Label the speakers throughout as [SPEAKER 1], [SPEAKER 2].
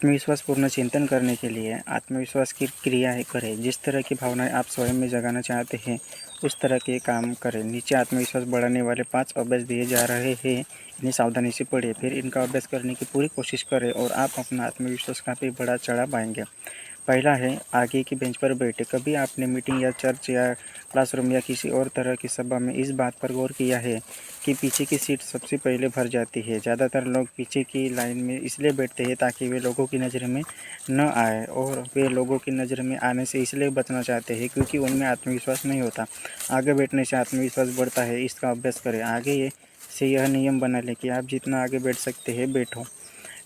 [SPEAKER 1] आत्मविश्वासपूर्ण चिंतन करने के लिए आत्मविश्वास की क्रियाएं करें। जिस तरह की भावनाएं आप स्वयं में जगाना चाहते हैं उस तरह के काम करें। नीचे आत्मविश्वास बढ़ाने वाले 5 अभ्यास दिए जा रहे हैं, इन्हें सावधानी से पढ़िए, फिर इनका अभ्यास करने की पूरी कोशिश करें और आप अपना आत्मविश्वास काफ़ी बड़ा चढ़ा पाएंगे। पहला है, आगे की बेंच पर बैठे। कभी आपने मीटिंग या चर्च या क्लासरूम या किसी और तरह की सभा में इस बात पर गौर किया है कि पीछे की सीट सबसे पहले भर जाती है। ज़्यादातर लोग पीछे की लाइन में इसलिए बैठते हैं ताकि वे लोगों की नज़र में न आए, और वे लोगों की नज़र में आने से इसलिए बचना चाहते हैं क्योंकि उनमें आत्मविश्वास नहीं होता। आगे बैठने से आत्मविश्वास बढ़ता है, इसका अभ्यास करें। आगे से यह नियम बना लें कि आप जितना आगे बैठ सकते हैं बैठो।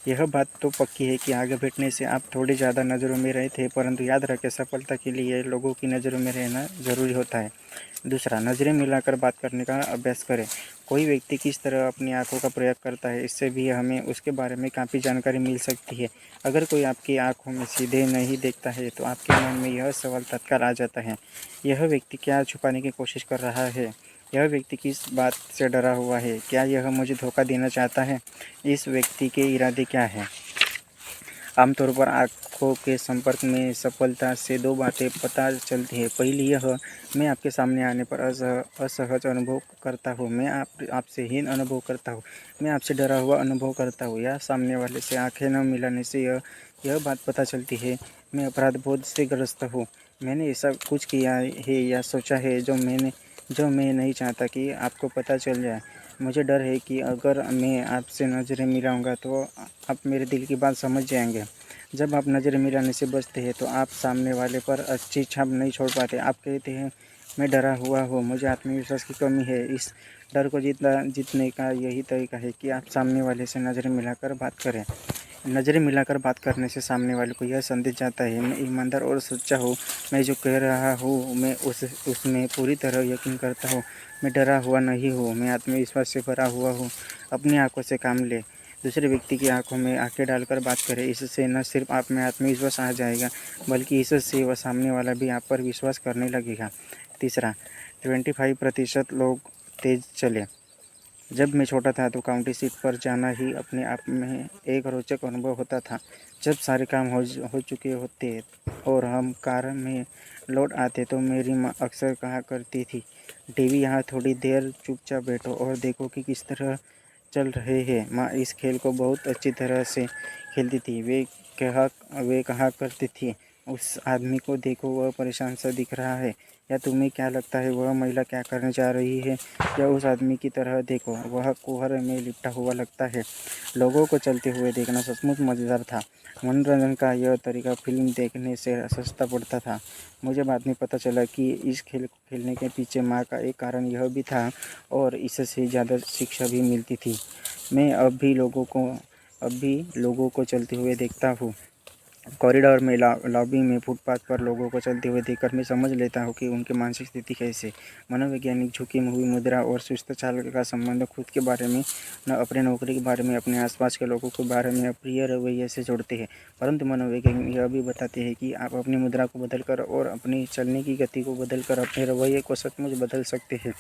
[SPEAKER 1] यह बात तो पक्की है कि आगे बैठने से आप थोड़ी ज़्यादा नज़रों में रहते हैं, परंतु याद रखें, सफलता के लिए लोगों की नज़रों में रहना ज़रूरी होता है। दूसरा, नज़रें मिलाकर बात करने का अभ्यास करें। कोई व्यक्ति किस तरह अपनी आंखों का प्रयोग करता है, इससे भी हमें उसके बारे में काफ़ी जानकारी मिल सकती है। अगर कोई आपकी आंखों में सीधे नहीं देखता है तो आपके मन में यह सवाल तत्काल आ जाता है, यह व्यक्ति क्या छुपाने की कोशिश कर रहा है? यह व्यक्ति किस बात से डरा हुआ है? क्या यह मुझे धोखा देना चाहता है? इस व्यक्ति के इरादे क्या हैं? आमतौर पर आँखों के संपर्क में सफलता से 2 बातें पता चलती हैं। पहली यह, मैं आपके सामने आने पर असहज अनुभव करता हूँ, मैं आपसे हीन अनुभव करता हूँ, मैं आपसे डरा हुआ अनुभव करता हूँ। या सामने वाले से आँखें न मिलाने से यह बात पता चलती है, मैं अपराध बोध से ग्रस्त हूँ, मैंने ऐसा कुछ किया है या सोचा है जो मैं नहीं चाहता कि आपको पता चल जाए। मुझे डर है कि अगर मैं आपसे नज़रें मिलाऊंगा तो आप मेरे दिल की बात समझ जाएंगे। जब आप नज़रें मिलाने से बचते हैं तो आप सामने वाले पर अच्छी छाप नहीं छोड़ पाते। आप कहते हैं, मैं डरा हुआ हूँ, मुझे आत्मविश्वास की कमी है। इस डर को जीतने का यही तरीका है कि आप सामने वाले से नज़रें मिलाकर बात करें। नज़रें मिलाकर बात करने से सामने वाले को यह संदेश जाता है, मैं ईमानदार और सच्चा हूँ, मैं जो कह रहा हूँ मैं उसमें पूरी तरह यकीन करता हूँ, मैं डरा हुआ नहीं हूँ, मैं आत्मविश्वास से भरा हुआ हूँ। अपनी आंखों से काम ले। दूसरे व्यक्ति की आंखों में आंखें डालकर बात करें। इससे न सिर्फ आप में आत्मविश्वास आ जाएगा बल्कि इससे वह सामने वाला भी आप पर विश्वास करने लगेगा। तीसरा, 25% लोग तेज चले। जब मैं छोटा था तो काउंटी सीट पर जाना ही अपने आप में एक रोचक अनुभव होता था। जब सारे काम हो चुके होते और हम कार में लौट आते तो मेरी माँ अक्सर कहा करती थी, टीवी यहाँ थोड़ी देर चुपचाप बैठो और देखो कि किस तरह चल रहे हैं। माँ इस खेल को बहुत अच्छी तरह से खेलती थी। वे कहा करती थी, उस आदमी को देखो, वह परेशान सा दिख रहा है। या तुम्हें क्या लगता है वह महिला क्या करने जा रही है? या उस आदमी की तरह देखो, वह कुहर में लिपटा हुआ लगता है। लोगों को चलते हुए देखना सचमुच मज़ेदार था। मनोरंजन का यह तरीका फिल्म देखने से सस्ता पड़ता था। मुझे बाद में पता चला कि इस खेल को खेलने के पीछे माँ का एक कारण यह भी था और इससे ज़्यादा शिक्षा भी मिलती थी। मैं अब भी लोगों को चलते हुए देखता हूँ। कॉरिडोर में, लॉबी में, फुटपाथ पर लोगों को चलते हुए देखकर मैं समझ लेता हूँ कि उनकी मानसिक स्थिति कैसे। मनोवैज्ञानिक झुकी हुई मुद्रा और सुस्त चाल का संबंध खुद के बारे में, न अपने नौकरी के बारे में, अपने आसपास के लोगों के बारे में अप्रिय रवैये से जोड़ते हैं। परंतु मनोवैज्ञानिक यह भी बताते हैं कि आप अपनी मुद्रा को बदलकर और अपनी चलने की गति को बदलकर अपने रवैये को सचमुच बदल सकते हैं।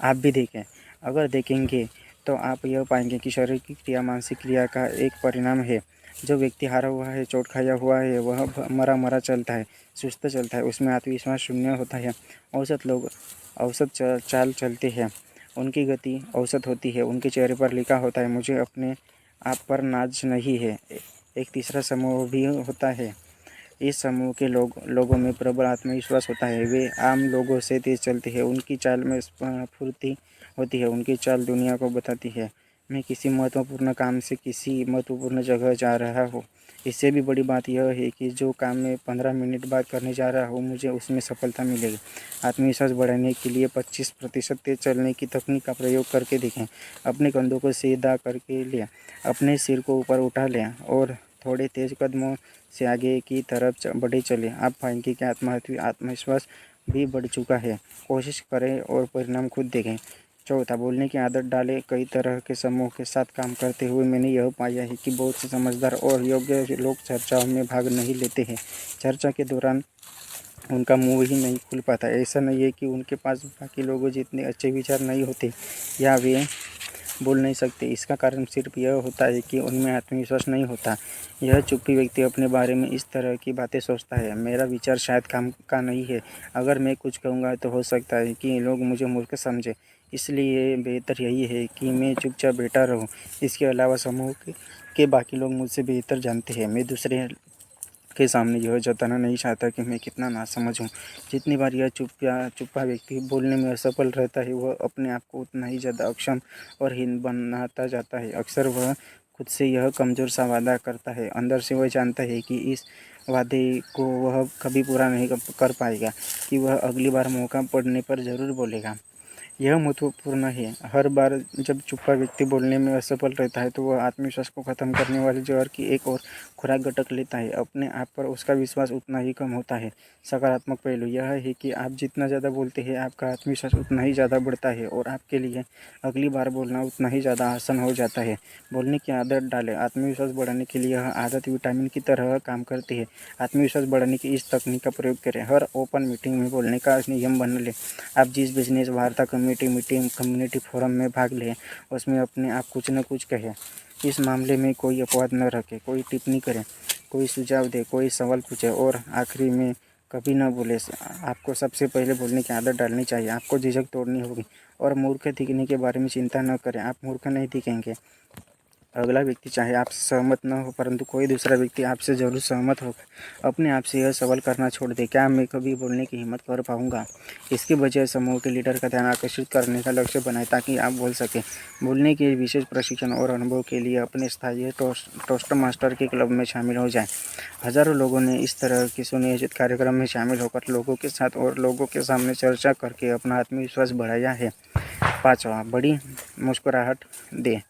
[SPEAKER 1] आप भी देखें। अगर देखेंगे तो आप यह पाएंगे कि शारीरिक क्रिया मानसिक क्रिया का एक परिणाम है। जो व्यक्ति हारा हुआ है, चोट खाया हुआ है, वह मरा चलता है, सुस्त चलता है, उसमें आत्मविश्वास शून्य होता है। औसत लोग औसत चाल चलते हैं, उनकी गति औसत होती है, उनके चेहरे पर लिखा होता है, मुझे अपने आप पर नाज नहीं है। एक तीसरा समूह भी होता है। इस समूह के लोगों में प्रबल आत्मविश्वास होता है। वे आम लोगों से तेज चलते हैं, उनकी चाल में स्फूर्ति होती है, उनकी चाल दुनिया को बताती है, मैं किसी महत्वपूर्ण काम से किसी महत्वपूर्ण जगह जा रहा हूँ। इससे भी बड़ी बात यह है कि जो काम मैं 15 मिनट बाद करने जा रहा हूँ मुझे उसमें सफलता मिलेगी। आत्मविश्वास बढ़ाने के लिए 25% तेज चलने की तकनीक का प्रयोग करके देखें। अपने कंधों को सीधा करके लें, अपने सिर को ऊपर उठा लें और थोड़े तेज कदमों से आगे की तरफ बढ़े चले। आप पाएंगे कि आत्मविश्वास भी बढ़ चुका है। कोशिश करें और परिणाम खुद देखें। चौथा, बोलने की आदत डालें। कई तरह के समूह के साथ काम करते हुए मैंने यह पाया है कि बहुत से समझदार और योग्य लोग चर्चाओं में भाग नहीं लेते हैं। चर्चा के दौरान उनका मुंह ही नहीं खुल पाता। ऐसा नहीं है कि उनके पास बाकी लोगों जितने अच्छे विचार नहीं होते या वे बोल नहीं सकते। इसका कारण सिर्फ यह होता है कि उनमें आत्मविश्वास नहीं होता। यह चुप्पी व्यक्ति अपने बारे में इस तरह की बातें सोचता है, मेरा विचार शायद काम का नहीं है, अगर मैं कुछ कहूँगा तो हो सकता है कि लोग मुझे मूर्ख समझे, इसलिए बेहतर यही है कि मैं चुपचाप बैठा रहूं। इसके अलावा समूह के बाकी लोग मुझसे बेहतर जानते हैं। मैं दूसरे के सामने यह जताना नहीं चाहता कि मैं कितना नासमझ हूँ। जितनी बार यह चुप्पा व्यक्ति बोलने में असफल रहता है, वह अपने आप को उतना ही ज़्यादा अक्षम और हीन बनाता जाता है। अक्सर वह खुद से यह कमज़ोर सा वादा करता है। अंदर से वह जानता है कि इस वादे को वह कभी पूरा नहीं कर पाएगा, कि वह अगली बार मौका पड़ने पर ज़रूर बोलेगा। यह महत्वपूर्ण है। हर बार जब चुप्पा व्यक्ति बोलने में असफल रहता है तो वह आत्मविश्वास को ख़त्म करने वाले जहर की एक और खुराक घटक लेता है। अपने आप पर उसका विश्वास उतना ही कम होता है। सकारात्मक पहलू यह है कि आप जितना ज़्यादा बोलते हैं, आपका आत्मविश्वास उतना ही ज़्यादा बढ़ता है और आपके लिए अगली बार बोलना उतना ही ज़्यादा आसान हो जाता है। बोलने की आदत डालें। आत्मविश्वास बढ़ाने के लिए यह आदत विटामिन की तरह काम करती है। आत्मविश्वास बढ़ाने की इस तकनीक का प्रयोग करें। हर ओपन मीटिंग में बोलने का नियम बना लें। आप जिस बिजनेस, वार्ता, कम्युनिटी मीटिंग, कम्युनिटी फोरम में भाग लें, उसमें अपने आप कुछ न कुछ कहें। इस मामले में कोई अपवाद न रखें, कोई टिप्पणी करें, कोई सुझाव दे, कोई सवाल पूछे और आखिरी में कभी न बोले। आपको सबसे पहले बोलने की आदत डालनी चाहिए। आपको झिझक तोड़नी होगी और मूर्ख दिखने के बारे में चिंता न करें। आप मूर्ख नहीं दिखेंगे। अगला व्यक्ति चाहे आपसे सहमत न हो, परंतु कोई दूसरा व्यक्ति आपसे ज़रूर सहमत होगा। अपने आप से यह सवाल करना छोड़ दें, क्या मैं कभी बोलने की हिम्मत कर पाऊंगा? इसके बजाय समूह के लीडर का ध्यान आकर्षित करने का लक्ष्य बनाएं ताकि आप बोल सकें। बोलने के विशेष प्रशिक्षण और अनुभव के लिए अपने स्थानीय टोस्ट मास्टर के क्लब में शामिल हो जाएं। हजारों लोगों ने इस तरह के सुनियोजित कार्यक्रम में शामिल होकर लोगों के साथ और लोगों के सामने चर्चा करके अपना आत्मविश्वास बढ़ाया है। 5वां, बड़ी मुस्कुराहट दें।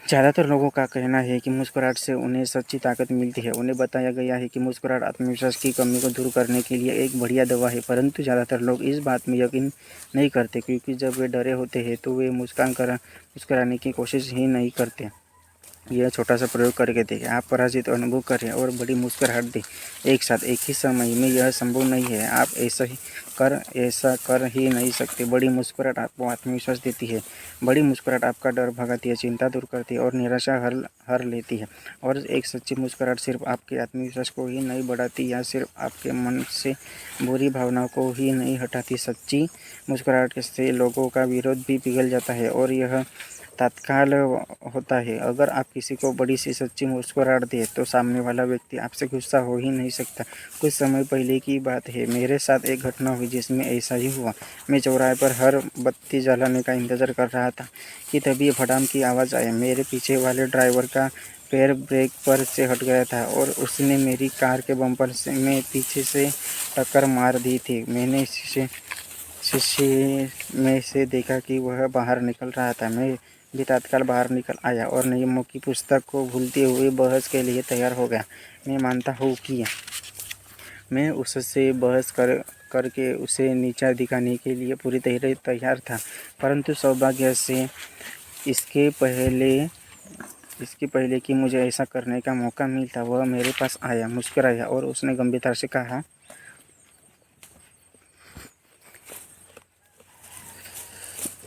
[SPEAKER 1] ज़्यादातर लोगों का कहना है कि मुस्कुराहट से उन्हें सच्ची ताकत मिलती है। उन्हें बताया गया है कि मुस्कुराहट आत्मविश्वास की कमी को दूर करने के लिए एक बढ़िया दवा है, परंतु ज़्यादातर लोग इस बात में यकीन नहीं करते, क्योंकि जब वे डरे होते हैं तो वे मुस्कुराने की कोशिश ही नहीं करते। यह छोटा सा प्रयोग करके देखें। आप पराजित अनुभव करें और बड़ी मुस्कुराहट दें एक साथ, एक ही समय में। यह संभव नहीं है, आप ऐसा कर ही नहीं सकते। बड़ी मुस्कुराहट आपको आत्मविश्वास देती है। बड़ी मुस्कुराहट आपका डर भगाती है, चिंता दूर करती है और निराशा हर लेती है। और एक सच्ची मुस्कुराहट सिर्फ आपके आत्मविश्वास को ही नहीं बढ़ाती या सिर्फ आपके मन से बुरी भावनाओं को ही नहीं हटाती। सच्ची मुस्कुराहट से लोगों का विरोध भी पिघल जाता है और यह तत्काल होता है। अगर आप किसी को बड़ी सी सच्ची मुस्कुराहट दें तो सामने वाला व्यक्ति आपसे गुस्सा हो ही नहीं सकता। कुछ समय पहले की बात है, मेरे साथ एक घटना हुई जिसमें ऐसा ही हुआ। मैं चौराहे पर हर बत्ती जलाने का इंतज़ार कर रहा था कि तभी फटाम की आवाज़ आई। मेरे पीछे वाले ड्राइवर का पैर ब्रेक पर से हट गया था और उसने मेरी कार के बम्पर में पीछे से टक्कर मार दी थी। मैंने शीशे में से देखा कि वह बाहर निकल रहा था। मैं भी तत्काल बाहर निकल आया और नियमों की पुस्तक को भूलते हुए बहस के लिए तैयार हो गया। मैं मानता हूँ कि मैं उससे बहस करके उसे नीचा दिखाने के लिए पूरी तरह तैयार था, परंतु सौभाग्य से इसके पहले कि मुझे ऐसा करने का मौका मिलता, वह मेरे पास आया, मुस्कुराया और उसने गंभीरता से कहा,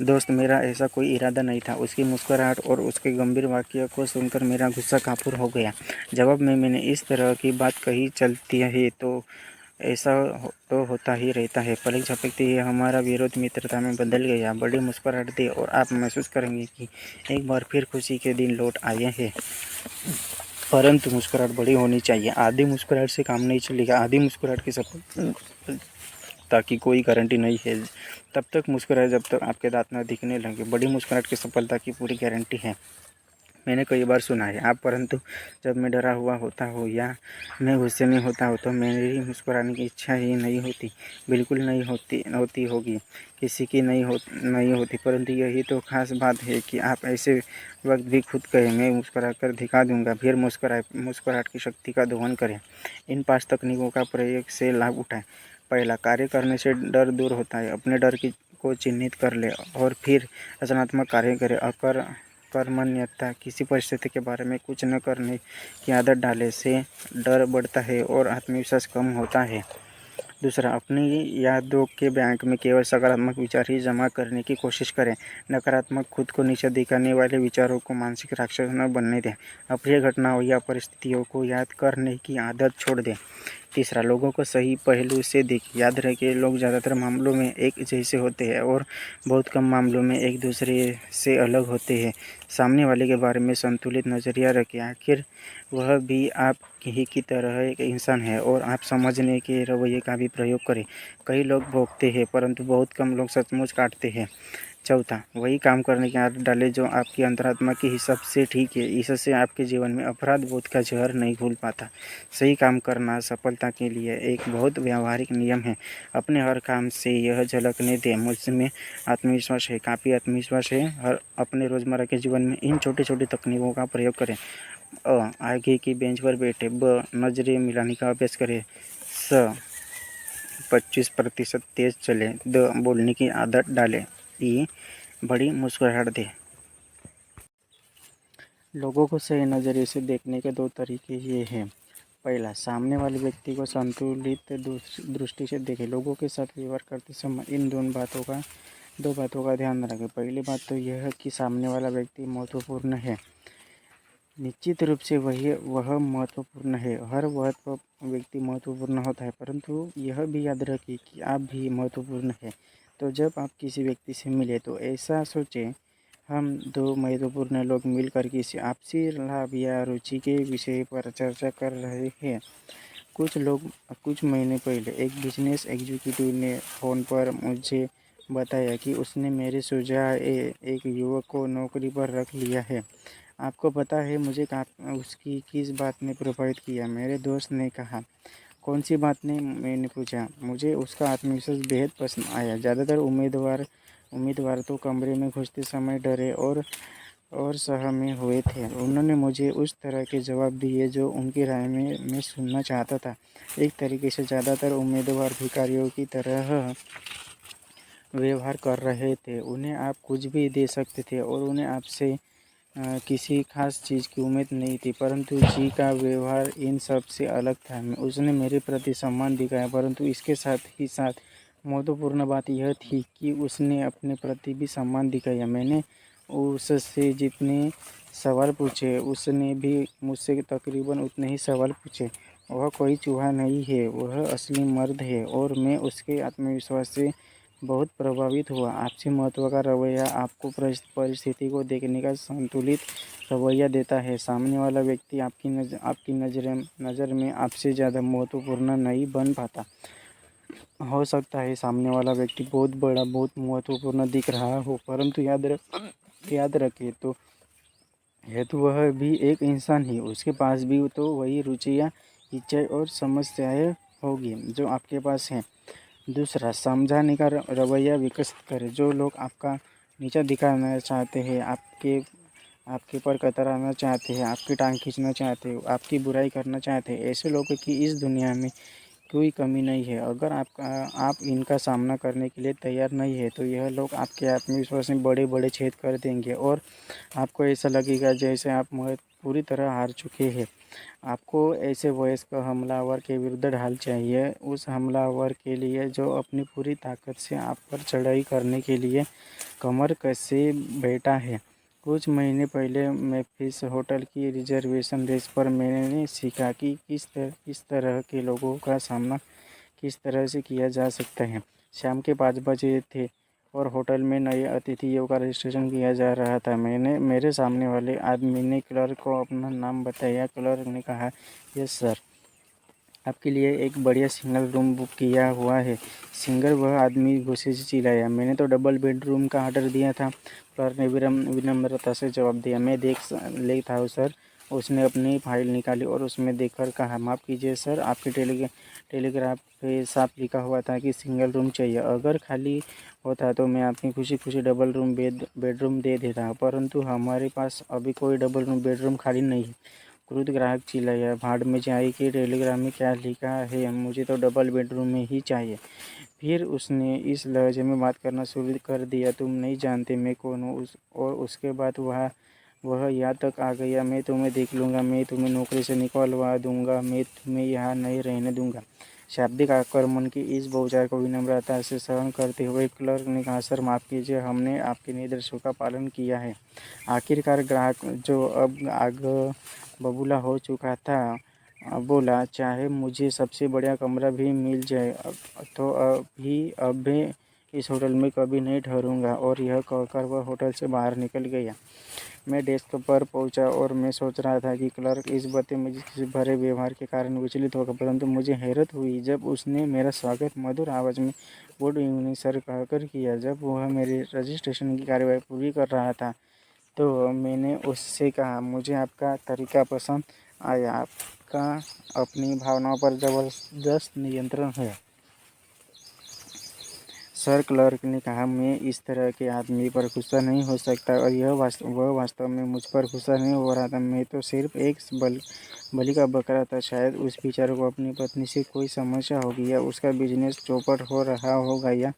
[SPEAKER 1] दोस्त, मेरा ऐसा कोई इरादा नहीं था। उसकी मुस्कुराहट और उसके गंभीर वाक्य को सुनकर मेरा गुस्सा काबू हो गया। जवाब में मैंने इस तरह की बात कही, चलती है तो ऐसा तो होता ही रहता है। पलक झपकते ही हमारा विरोध मित्रता में बदल गया। बड़ी मुस्कुराहट दे और आप महसूस करेंगे कि एक बार फिर खुशी के दिन लौट आए हैं। परंतु मुस्कुराहट बड़ी होनी चाहिए। आधी मुस्कुराहट से काम नहीं चलेगा। आधी मुस्कुराहट की सफलता की कोई गारंटी नहीं है। तब तक मुस्कुराए जब तक आपके दांत न दिखने लगे। बड़ी मुस्कुराहट की सफलता की पूरी गारंटी है। मैंने कई बार सुना है आप, परंतु जब मैं डरा हुआ होता हूँ या मैं गुस्से में होता हूँ तो मेरी मुस्कुराने की इच्छा ही नहीं होती। बिल्कुल नहीं होती होगी, किसी की नहीं होती। परंतु यही तो खास बात है कि आप ऐसे वक्त भी खुद कहें, मैं मुस्कुरा कर दिखा दूंगा। फिर मुस्कुराहट की शक्ति का दोहन करें। इन 5 तकनीकों का प्रयोग से लाभ उठाएं। पहला, कार्य करने से डर दूर होता है। अपने डर को चिन्हित कर ले और फिर रचनात्मक कार्य करें। कर्मण्यता, किसी परिस्थिति के बारे में कुछ न करने की आदत डालने से डर बढ़ता है और आत्मविश्वास कम होता है। दूसरा, अपनी यादों के बैंक में केवल सकारात्मक विचार ही जमा करने की कोशिश करें। नकारात्मक, खुद को नीचा दिखाने वाले विचारों को मानसिक राक्षस न बनने दें। अप्रिय घटनाओं या परिस्थितियों को याद करने की आदत छोड़ दें। तीसरा, लोगों को सही पहलू से देखें। याद रखें, लोग ज़्यादातर मामलों में एक जैसे होते हैं और बहुत कम मामलों में एक दूसरे से अलग होते हैं। सामने वाले के बारे में संतुलित नज़रिया रखें। आखिर वह भी आप ही की तरह एक इंसान है और आप समझने के रवैये का भी प्रयोग करें। कई लोग भोगते हैं, परंतु बहुत कम लोग सचमुच काटते हैं। चौथा, वही काम करने की आदत डालें जो आपकी अंतरात्मा के हिसाब से ठीक है। इससे आपके जीवन में अपराध बोध का जहर नहीं घुल पाता। सही काम करना सफलता के लिए एक बहुत व्यावहारिक नियम है। अपने हर काम से यह झलकने दें, मुझमें आत्मविश्वास है, काफ़ी आत्मविश्वास है। हर अपने रोज़मर्रा के जीवन में इन छोटी छोटी तकनीकों का प्रयोग करें। आगे की बेंच पर बैठे। नजरें मिलाने का अभ्यास करें। 25% तेज चले। बोलने की आदत डालें। बड़ी मुस्कुराहट दें। लोगों को सही नज़रिए से देखने के 2 तरीके ये हैं। पहला, सामने वाले व्यक्ति को संतुलित दृष्टि से देखें। लोगों के साथ व्यवहार करते समय इन दो बातों का ध्यान रखें। पहली बात तो यह है कि सामने वाला व्यक्ति महत्वपूर्ण है। निश्चित रूप से वह महत्वपूर्ण है। हर व्यक्ति महत्वपूर्ण होता है, परंतु यह भी याद रखें कि आप भी महत्वपूर्ण हैं। तो जब आप किसी व्यक्ति से मिले तो ऐसा सोचें, हम 2 महत्वपूर्ण लोग मिलकर किसी आपसी लाभ या रुचि के विषय पर चर्चा कर रहे हैं। कुछ महीने पहले एक बिजनेस एग्जीक्यूटिव ने फ़ोन पर मुझे बताया कि उसने मेरे सुझाव एक युवक को नौकरी पर रख लिया है। आपको पता है मुझे उसकी किस बात ने प्रभावित किया? मेरे दोस्त ने कहा। कौन सी बात ने? मैंने पूछा। मुझे उसका आत्मविश्वास बेहद पसंद आया। ज़्यादातर उम्मीदवार तो कमरे में घुसते समय डरे और सहमे हुए थे। उन्होंने मुझे उस तरह के जवाब दिए जो उनकी राय में मैं सुनना चाहता था। एक तरीके से ज़्यादातर उम्मीदवार भिखारियों की तरह व्यवहार कर रहे थे। उन्हें आप कुछ भी दे सकते थे और उन्हें आपसे किसी खास चीज़ की उम्मीद नहीं थी, परंतु जी का व्यवहार इन सब से अलग था। उसने मेरे प्रति सम्मान दिखाया, परंतु इसके साथ ही साथ महत्वपूर्ण बात यह थी कि उसने अपने प्रति भी सम्मान दिखाया। मैंने उससे जितने सवाल पूछे, उसने भी मुझसे तकरीबन उतने ही सवाल पूछे। वह कोई चूहा नहीं है, वह असली मर्द है और मैं उसके आत्मविश्वास से बहुत प्रभावित हुआ। आपसी महत्व का रवैया आपको परिस्थिति को देखने का संतुलित रवैया देता है। सामने वाला व्यक्ति आपकी नज़र में आपसे ज़्यादा महत्वपूर्ण नहीं बन पाता। हो सकता है सामने वाला व्यक्ति बहुत बड़ा, बहुत महत्वपूर्ण दिख रहा हो, परंतु याद रखें तो वह भी एक इंसान ही। उसके पास भी तो वही रुचियाँ, इच्छाएँ और समस्याएँ होगी जो आपके पास हैं। दूसरा, समझाने का रवैया विकसित करें। जो लोग आपका नीचा दिखाना चाहते हैं, आपके पर कतराना चाहते हैं, आपकी टांग खींचना चाहते हैं, आपकी बुराई करना चाहते हैं, ऐसे लोगों की इस दुनिया में कोई कमी नहीं है। अगर आप इनका सामना करने के लिए तैयार नहीं है तो यह लोग आपके आत्मविश्वास में बड़े बड़े छेद कर देंगे और आपको ऐसा लगेगा जैसे आप पूरी तरह हार चुके हैं। आपको ऐसे वयस्क हमलावर के विरुद्ध ढाल चाहिए, उस हमलावर के लिए जो अपनी पूरी ताकत से आप पर चढ़ाई करने के लिए कमर कसे बैठा है। कुछ महीने पहले मेम्फिस होटल की रिजर्वेशन रेस पर मैंने सीखा कि किस तरह के लोगों का सामना किस तरह से किया जा सकता है। शाम के 5 बजे थे और होटल में नए अतिथियों का रजिस्ट्रेशन किया जा रहा था। मेरे सामने वाले आदमी ने क्लर्क को अपना नाम बताया। क्लर्क ने कहा, यस सर, आपके लिए एक बढ़िया सिंगल रूम बुक किया हुआ है। सिंगल? वह आदमी गुस्से से चिल्लाया। मैंने तो डबल बेडरूम का ऑर्डर दिया था। क्लर्क ने विनम्रता से जवाब दिया। मैं देख लेता हूँ सर। उसने अपनी फाइल निकाली और उसमें देखकर कहा, माफ़ कीजिए सर, आपके टेलीग्राफ पे साफ लिखा हुआ था कि सिंगल रूम चाहिए। अगर खाली होता तो मैं अपनी खुशी खुशी डबल बेडरूम दे देता, परंतु हमारे पास अभी कोई डबल बेडरूम खाली नहीं है। क्रुद्ध ग्राहक चिल्लाया, भाड़ में जाए कि टेलीग्राम में क्या लिखा है, मुझे तो डबल बेडरूम में ही चाहिए। फिर उसने इस लहजे में बात करना शुरू कर दिया, तुम नहीं जानते मैं कौन हूँ। और उसके बाद वह यहाँ तक आ गया, मैं तुम्हें देख लूँगा, मैं तुम्हें नौकरी से निकलवा दूँगा, मैं तुम्हें यहाँ नहीं रहने दूँगा। शाब्दिक आक्रमण की इस बौछार को विनम्रता से सहन करते हुए क्लर्क ने कहा, सर माफ़ कीजिए, हमने आपके निर्देशों का पालन किया है। आखिरकार ग्राहक, जो अब आग बबूला हो चुका था, बोला, चाहे मुझे सबसे बढ़िया कमरा भी मिल जाए तो अब भी इस होटल में कभी नहीं ठहरूंगा। और यह कहकर वह होटल से बाहर निकल गया। मैं डेस्क पर पहुंचा और मैं सोच रहा था कि क्लर्क इस बदतमीजी से भरे व्यवहार के कारण विचलित होगा, परंतु मुझे हैरत हुई जब उसने मेरा स्वागत मधुर आवाज़ में गुड इवनिंग सर कहकर किया। जब वह मेरी रजिस्ट्रेशन की कार्यवाही पूरी कर रहा था तो मैंने उससे कहा, मुझे आपका तरीका पसंद आया, आपका अपनी भावनाओं पर ज़बरदस्त नियंत्रण है। सर, क्लर्क ने कहा, मैं इस तरह के आदमी पर गुस्सा नहीं हो सकता और वह वास्तव में मुझ पर गुस्सा नहीं हो रहा था। मैं तो सिर्फ एक बलि का बकरा था। शायद उस बेचारे को अपनी पत्नी से कोई समस्या होगी या उसका बिजनेस चौपट हो रहा होगा, या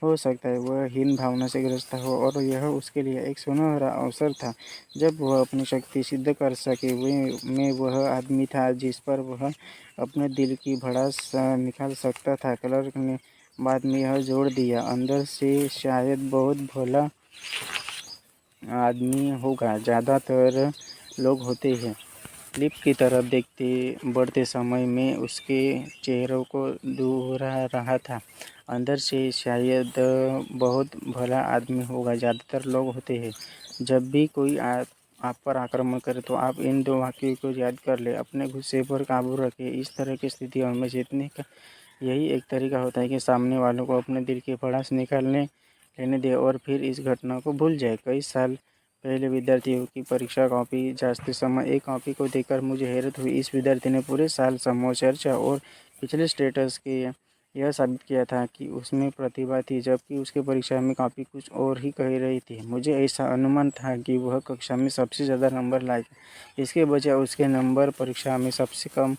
[SPEAKER 1] हो सकता है वह हीन भावना से ग्रस्त हो और यह उसके लिए एक सुनहरा अवसर था जब वह अपनी शक्ति सिद्ध कर सके। मैं वह आदमी था जिस पर वह अपने दिल की भड़ास निकाल सकता था। क्लर्क ने बाद में यह जोड़ दिया, अंदर से शायद बहुत भला आदमी होगा। ज़्यादातर लोग होते हैं। लिफ्ट की तरफ देखते बढ़ते समय मैं उसके चेहरों को दोहरा रहा था। अंदर से शायद बहुत भला आदमी होगा, ज़्यादातर लोग होते हैं। जब भी कोई आप पर आक्रमण करे तो आप इन दो वाक्यों को याद कर ले, अपने गुस्से पर काबू रखें। इस तरह की स्थितियों में जीतने का यही एक तरीका होता है कि सामने वालों को अपने दिल की भड़ास निकालने लेने दे और फिर इस घटना को भूल जाए। कई साल पहले विद्यार्थियों की परीक्षा कॉपी जांचते समय एक कॉपी को देखकर मुझे हैरत हुई। इस विद्यार्थी ने पूरे साल समूह चर्चा और पिछले स्टेटस के यह साबित किया था कि उसमें प्रतिभा थी, जबकि उसकी परीक्षा में कॉपी कुछ और ही कह रही थी। मुझे ऐसा अनुमान था कि वह कक्षा में सबसे ज़्यादा नंबर लाएगा। इसके बजाय उसके नंबर परीक्षा में सबसे कम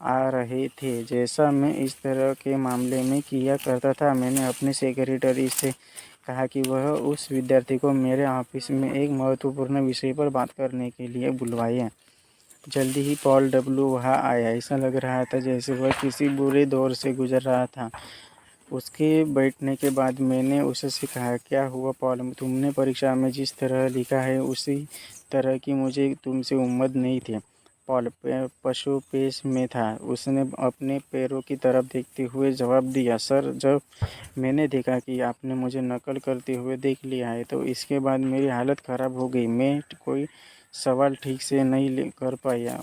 [SPEAKER 1] आ रहे थे। जैसा मैं इस तरह के मामले में किया करता था, मैंने अपने सेक्रेटरी से कहा कि वह उस विद्यार्थी को मेरे ऑफिस में एक महत्वपूर्ण विषय पर बात करने के लिए बुलवाए। जल्दी ही पॉल डब्ल्यू वहाँ आया। ऐसा लग रहा था जैसे वह किसी बुरे दौर से गुजर रहा था। उसके बैठने के बाद मैंने उससे कहा, क्या हुआ पॉल, तुमने परीक्षा में जिस तरह लिखा है उसी तरह की मुझे तुमसे उम्मीद नहीं थी। पॉल पशु पेश में था। उसने अपने पैरों की तरफ देखते हुए जवाब दिया, सर, जब मैंने देखा कि आपने मुझे नकल करते हुए देख लिया है तो इसके बाद मेरी हालत ख़राब हो गई। मैं कोई सवाल ठीक से नहीं कर पाया।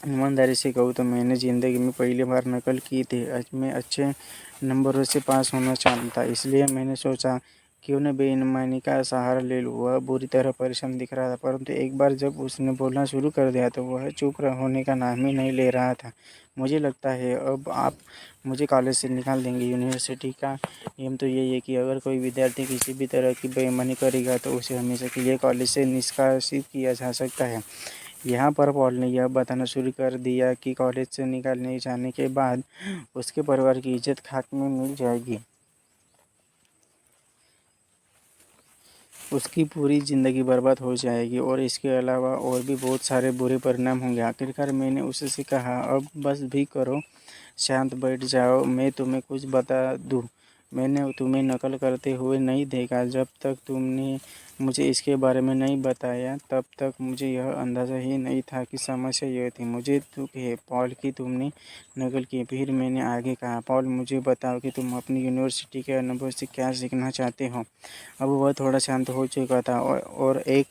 [SPEAKER 1] ईमानदारी से कहूँ तो मैंने ज़िंदगी में पहली बार नकल की थी। मैं अच्छे नंबरों से पास होना चाहता था, इसलिए मैंने सोचा क्यों न बेईमानी का सहारा ले लूँ। वह बुरी तरह परेशान दिख रहा था, परंतु एक बार जब उसने बोलना शुरू कर दिया तो वह चुप होने का नाम ही नहीं ले रहा था। मुझे लगता है अब आप मुझे कॉलेज से निकाल देंगे। यूनिवर्सिटी का नियम तो यही है कि अगर कोई विद्यार्थी किसी भी तरह की बेईमानी करेगा तो उसे हमेशा के लिए कॉलेज से निष्कासित किया जा सकता है। यहाँ पर पॉल ने यह बताना शुरू कर दिया कि कॉलेज से निकालने जाने के बाद उसके परिवार की इज्जत खाक में मिल जाएगी। उसकी पूरी ज़िंदगी बर्बाद हो जाएगी और इसके अलावा और भी बहुत सारे बुरे परिणाम होंगे। आखिरकार मैंने उससे कहा, अब बस भी करो, शांत बैठ जाओ, मैं तुम्हें कुछ बता दूँ। मैंने तुम्हें नकल करते हुए नहीं देखा। जब तक तुमने मुझे इसके बारे में नहीं बताया तब तक मुझे यह अंदाज़ा ही नहीं था कि समस्या यह थी। मुझे दुख है पॉल कि तुमने नकल की। फिर मैंने आगे कहा, पॉल, मुझे बताओ कि तुम अपनी यूनिवर्सिटी के अनुभव से क्या सीखना चाहते हो। अब वह थोड़ा शांत हो चुका था और एक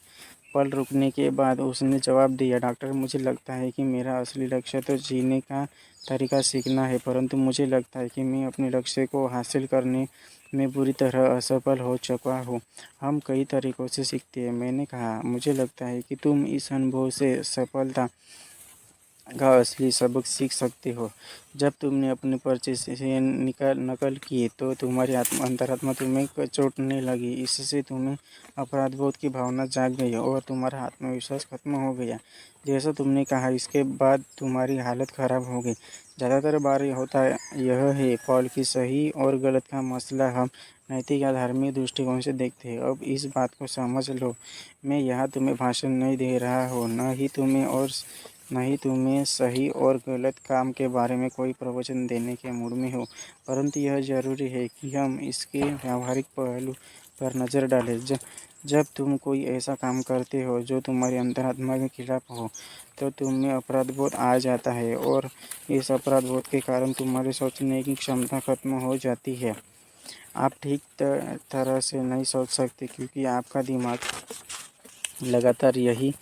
[SPEAKER 1] पल रुकने के बाद उसने जवाब दिया, डॉक्टर, मुझे लगता है कि मेरा असली लक्ष्य तो जीने का तरीका सीखना है, परंतु मुझे लगता है कि मैं अपने लक्ष्य को हासिल करने में बुरी तरह असफल हो चुका हूँ। हम कई तरीक़ों से सीखते हैं। मैंने कहा, मुझे लगता है कि तुम इस अनुभव से सफलता का असली सबक सीख सकते हो। जब तुमने अपने पर्चे से नकल की तो तुम्हारी अंतरात्मा तुम्हें चोटने लगी। इससे तुम्हें अपराधबोध की भावना जाग गई और तुम्हारा आत्मविश्वास खत्म हो गया। जैसा तुमने कहा, इसके बाद तुम्हारी हालत ख़राब हो गई। ज़्यादातर बार होता यह है पॉल कि सही और गलत का मसला हम नैतिक या धार्मिक दृष्टिकोण से देखते हैं। अब इस बात को समझ लो, मैं यहाँ तुम्हें भाषण नहीं दे रहा हूँ, न ही तुम्हें और नहीं तुम्हें सही और गलत काम के बारे में कोई प्रवचन देने के मूड में हो, परंतु यह जरूरी है कि हम इसके व्यावहारिक पहलू पर नज़र डालें। जब तुम कोई ऐसा काम करते हो जो तुम्हारी अंतरात्मा के खिलाफ हो, तो तुम्हें अपराध बोध आ जाता है और इस अपराध बोध के कारण तुम्हारे सोचने की क्षमता खत्म हो जाती है। आप ठीक तरह से नहीं सोच सकते क्योंकि आपका दिमाग लगातार यही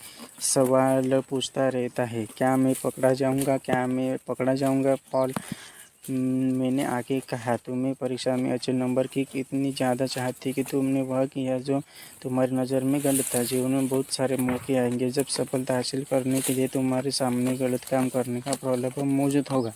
[SPEAKER 1] सवाल पूछता रहता है, क्या मैं पकड़ा जाऊंगा, क्या मैं पकड़ा जाऊंगा। पॉल, मैंने आगे कहा, तुम्हें परीक्षा में अच्छे नंबर की इतनी ज़्यादा चाहत थी कि तुमने वह किया जो तुम्हारी नज़र में गलत था। जीवन में बहुत सारे मौके आएंगे जब सफलता हासिल करने के लिए तुम्हारे सामने गलत काम करने का प्रलोभन मौजूद होगा।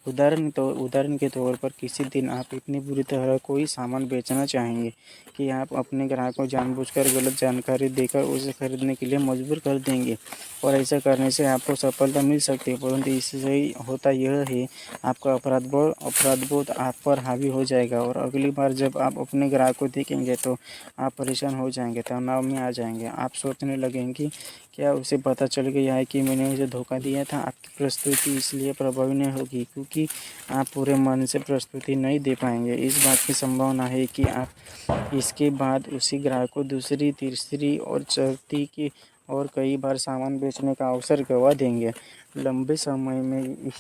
[SPEAKER 1] उदाहरण के तौर पर किसी दिन आप इतनी बुरी तरह कोई सामान बेचना चाहेंगे कि आप अपने ग्राहक को जानबूझकर गलत जानकारी देकर उसे खरीदने के लिए मजबूर कर देंगे, और ऐसा करने से आपको सफलता मिल सकती है, परंतु इससे होता यह है आपका अपराध बोध आप पर हावी हो जाएगा और अगली बार जब आप अपने ग्राहक को देखेंगे तो आप परेशान हो जाएंगे, तनाव में आ जाएंगे। आप सोचने लगेंगे क्या उसे पता चल गया है कि मैंने उसे धोखा दिया था। आपकी प्रस्तुति इसलिए प्रभावी नहीं होगी क्योंकि आप पूरे मन से प्रस्तुति नहीं दे पाएंगे। इस बात की संभावना है कि आप इसके बाद उसी ग्राहक को दूसरी, तीसरी और चौथी की और कई बार सामान बेचने का अवसर गंवा देंगे। लंबे समय में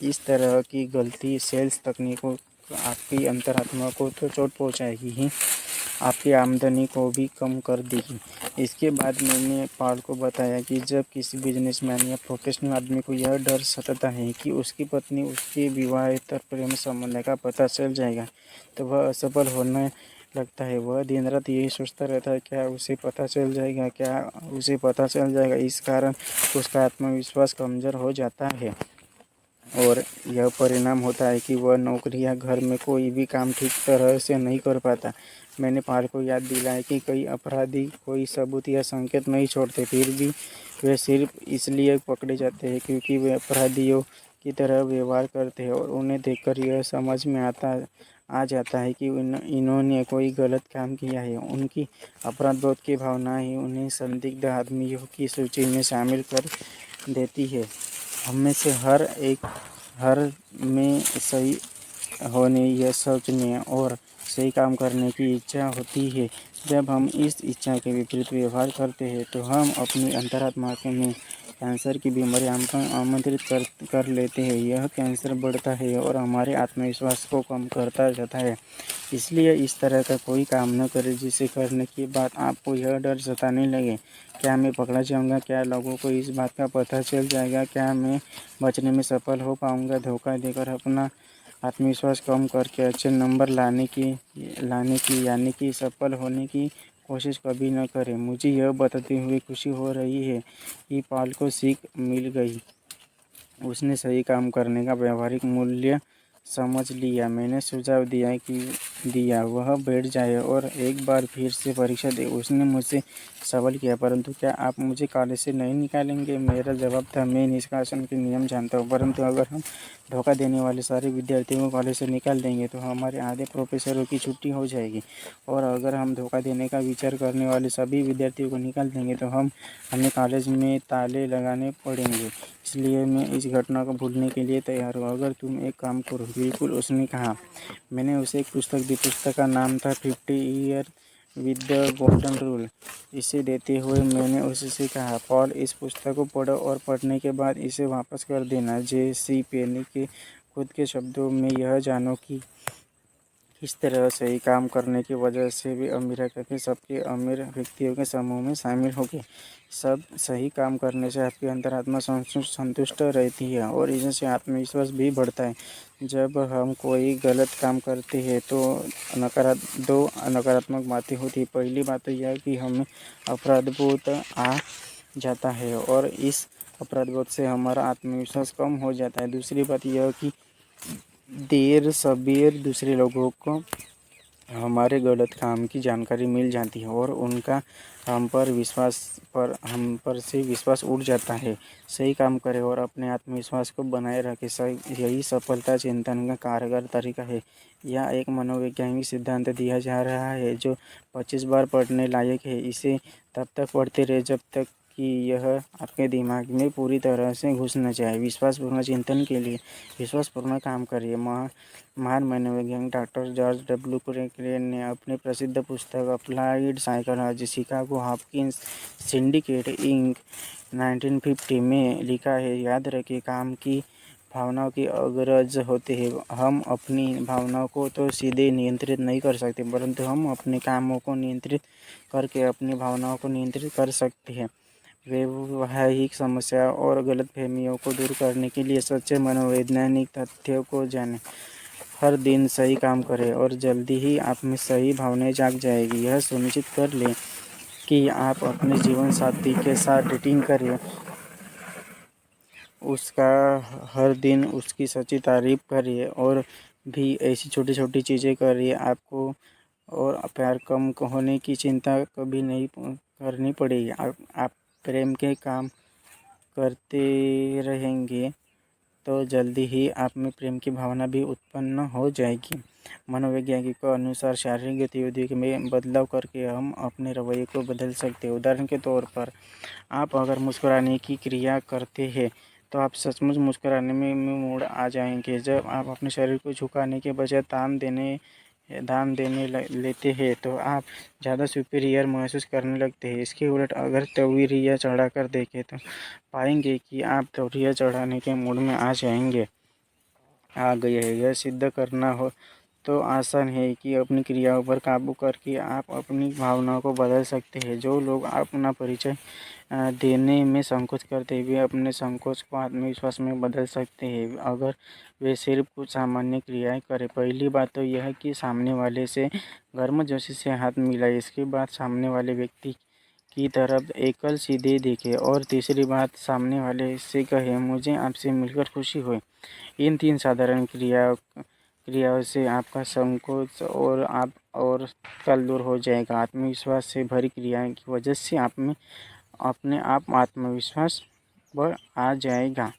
[SPEAKER 1] इस तरह की गलती सेल्स तकनीकों आपकी अंतरात्मा को तो चोट पहुंचाएगी ही, आपकी आमदनी को भी कम कर देगी। इसके बाद मैंने पॉल को बताया कि जब किसी बिजनेसमैन या प्रोफेशनल आदमी को यह डर सताता है कि उसकी पत्नी उसके विवाहेतर प्रेम संबंध का पता चल जाएगा तो वह असफल होने लगता है। वह दिन रात यही सोचता रहता है, क्या उसे पता चल जाएगा, क्या उसे पता चल जाएगा। इस कारण उसका आत्मविश्वास कमज़ोर हो जाता है और यह परिणाम होता है कि वह नौकरी या घर में कोई भी काम ठीक तरह से नहीं कर पाता। मैंने पॉल को याद दिलाया कि कई अपराधी कोई सबूत या संकेत नहीं छोड़ते, फिर भी वे सिर्फ इसलिए पकड़े जाते हैं क्योंकि वे अपराधियों की तरह व्यवहार करते हैं और उन्हें देखकर यह समझ में आ जाता है कि इन्होंने कोई गलत काम किया है। उनकी अपराध बोध की भावना ही उन्हें संदिग्ध आदमियों की सूची में शामिल कर देती है। हम में से हर में सही होने या सोचने और सही काम करने की इच्छा होती है। जब हम इस इच्छा के विपरीत व्यवहार करते हैं तो हम अपनी अंतरात्मा में कैंसर की बीमारी आमंत्रित कर लेते हैं। यह कैंसर बढ़ता है और हमारे आत्मविश्वास को कम करता जाता है। इसलिए इस तरह का कोई काम न करें जिसे करने के बाद आपको यह डर सताने लगे, क्या मैं पकड़ा जाऊंगा, क्या लोगों को इस बात का पता चल जाएगा, क्या मैं बचने में सफल हो पाऊंगा। धोखा देकर अपना आत्मविश्वास कम करके अच्छे नंबर लाने की यानी कि सफल होने की कोशिश कभी न करें। मुझे यह बताते हुए खुशी हो रही है कि पॉल को सीख मिल गई। उसने सही काम करने का व्यावहारिक मूल्य समझ लिया। मैंने सुझाव दिया वह बैठ जाए और एक बार फिर से परीक्षा दे। उसने मुझसे सवाल किया, परंतु क्या आप मुझे कॉलेज से नहीं निकालेंगे? मेरा जवाब था, मैं निष्कासन के नियम जानता हूँ, परंतु अगर हम धोखा देने वाले सारे विद्यार्थियों को कॉलेज से निकाल देंगे तो हमारे आधे प्रोफेसरों की छुट्टी हो जाएगी, और अगर हम धोखा देने का विचार करने वाले सभी विद्यार्थियों को निकाल देंगे तो हमें कॉलेज में ताले लगाने पड़ेंगे। इसलिए मैं इस घटना को भूलने के लिए तैयार हूँ। अगर तुम एक काम करो। बिल्कुल, उसने कहा। मैंने उसे एक पुस्तक दी। पुस्तक का नाम था 50 year with the golden rule. इसे देते हुए मैंने उससे कहा, पॉल, इस पुस्तक को पढ़ो और पढ़ने के बाद इसे वापस कर देना। जेसी पेनी के खुद के शब्दों में यह जानो कि किस तरह सही काम करने की वजह से वे अमेरिका के सबके अमीर व्यक्तियों के समूह में शामिल हो गए। सब सही काम करने से आपकी अंतरात्मा संतुष्ट रहती है और इससे आत्मविश्वास भी बढ़ता है। जब हम कोई गलत काम करते हैं तो दो नकारात्मक बातें होती हैं। पहली बात तो यह कि हमें अपराधबोध आ जाता है और इस अपराधबोध से हमारा आत्मविश्वास कम हो जाता है। दूसरी बात यह कि देर सबेर दूसरे लोगों को हमारे गलत काम की जानकारी मिल जाती है और उनका हम पर से विश्वास उठ जाता है। सही काम करें और अपने आत्मविश्वास को बनाए रखें, यही सफलता चिंतन का कारगर तरीका है। यह एक मनोवैज्ञानिक सिद्धांत दिया जा रहा है जो 25 बार पढ़ने लायक है। इसे तब तक पढ़ते रहे जब तक कि यह आपके दिमाग में पूरी तरह से घुसना चाहिए। विश्वासपूर्ण चिंतन के लिए विश्वासपूर्ण काम करिए। महान मनोवैज्ञानिक डॉक्टर जॉर्ज डब्ल्यू क्रेन ने अपने प्रसिद्ध पुस्तक applied psychology Chicago Hopkins syndicate inc 1950 में लिखा है, याद रखिए, काम की भावनाओं की अग्रज होते हैं। हम अपनी भावनाओं को तो सीधे नियंत्रित नहीं कर सकते, परंतु हम अपने कामों को नियंत्रित करके अपनी भावनाओं को नियंत्रित कर सकते हैं। वैवाहिक समस्या और गलतफहमियों को दूर करने के लिए सच्चे मनोवैज्ञानिक तथ्यों को जानें। हर दिन सही काम करें और जल्दी ही आप में सही भावनाएं जाग जाएगी। यह सुनिश्चित कर लें कि आप अपने जीवन साथी के साथ डेटिंग करें, उसका हर दिन उसकी सच्ची तारीफ करिए और भी ऐसी छोटी छोटी चीज़ें करिए। आपको और प्यार कम होने की चिंता कभी नहीं करनी पड़ेगी। आप प्रेम के काम करते रहेंगे तो जल्दी ही आप में प्रेम की भावना भी उत्पन्न हो जाएगी। मनोवैज्ञानिकों के अनुसार शारीरिक गतिविधियों में बदलाव करके हम अपने रवैये को बदल सकते हैं। उदाहरण के तौर पर, आप अगर मुस्कुराने की क्रिया करते हैं तो आप सचमुच मुस्कुराने में मूड आ जाएंगे। जब आप अपने शरीर को झुकाने के बजाय दाम देने लेते हैं तो आप ज़्यादा सुपीरियर महसूस करने लगते हैं। इसके उलट अगर तौरिया चढ़ाकर देखें तो पाएंगे कि आप तौरिया चढ़ाने के मूड में आ गए हैं। यह सिद्ध करना हो तो आसान है कि अपनी क्रियाओं पर काबू करके आप अपनी भावनाओं को बदल सकते हैं। जो लोग अपना परिचय देने में संकोच करते हैं, वे अपने संकोच को आत्मविश्वास में बदल सकते हैं अगर वे सिर्फ कुछ सामान्य क्रियाएं करें। पहली बात तो यह है कि सामने वाले से गर्मजोशी से हाथ मिलाएं। इसके बाद सामने वाले व्यक्ति की तरफ एकल सीधे देखें और तीसरी बात, सामने वाले से कहें, मुझे आपसे मिलकर खुशी हुई। इन 3 साधारण क्रियाओं से आपका संकोच और कल दूर हो जाएगा। आत्मविश्वास से भरी क्रियाओं की वजह से आप में अपने आप आत्मविश्वास बढ़ आ जाएगा।